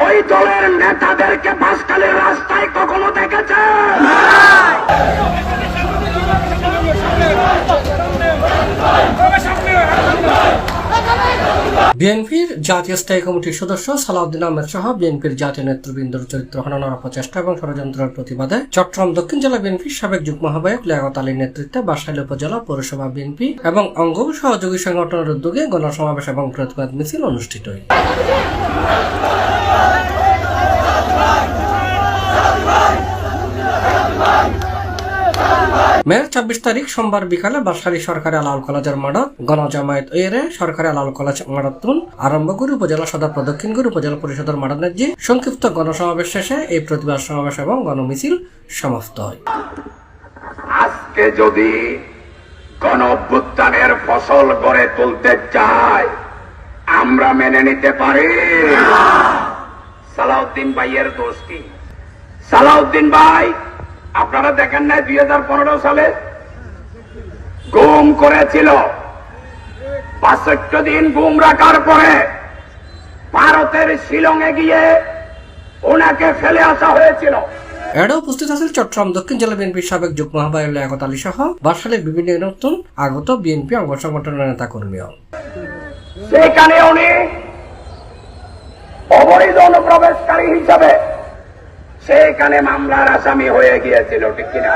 ওই দলের নেতাদেরকে বাসখালীর রাস্তায় কখনো দেখেছে? বিএনপির জাতীয় স্থায়ী কমিটির সদস্য সালাউদ্দিন আহমেদ সহ বিএনপির জাতীয় নেতৃবৃন্দর চরিত্র হননের অপচেষ্টা এবং ষড়যন্ত্রের প্রতিবাদে চট্টগ্রাম দক্ষিণ জেলা বিএনপির সাবেক যুগ্ম আহ্বায়ক লিয়াকত আলীর নেতৃত্বে বাঁশখালী উপজেলা পৌরসভা বিএনপি এবং অঙ্গ সহযোগী সংগঠনের উদ্যোগে গণসমাবেশ এবং প্রতিবাদ মিছিল অনুষ্ঠিত হয়। মের ২৪ তারিখ সোমবার বিকালে বাঁশখালী সরকারি আলাল কলেজের মাঠত গণজামায়াত এরে সরকারি আলাল কলেজ মাঠতুন আরম্ভ করে উপজেলা সদর প্রদক্ষিণ করে উপজেলা পরিষদের মাঠত যে সংক্ষিপ্ত গণসমাবেশ শেষে এই প্রতিবাদ সমাবেশ এবং গণমিছিল সমাপ্ত হয়। আজকে যদি গণ অভ্যুত্থানের ফসল গড়ে তুলতে চাই আমরা মেনে নিতে পারি? সালাউদ্দিন ভাইয়ের দোষ কি? সালাউদ্দিন ভাই আপনারা দেখেন না 2015 সালে গুম করেছিল। ৬৫ দিন গুম রাখার পরে ভারতের শিলংয়ে গিয়ে ওনাকে ফেলে আসা হয়েছিল। এরা উপস্থিত আছেন চট্টগ্রাম দক্ষিণ জেলা বিএনপির সাবেক যুগ্ম আহ্বায়ক লিয়াকত আলী সহ বাঁশখালীর বিভিন্ন নতুন আগত বিএনপি অঙ্গ সংগঠনের নেতা কর্মীও। সেখানে উনি অবৈধ অনুপ্রবেশকারী হিসাবে সেখানে মামলার আসামি হয়ে গিয়েছিল, ঠিক কিনা?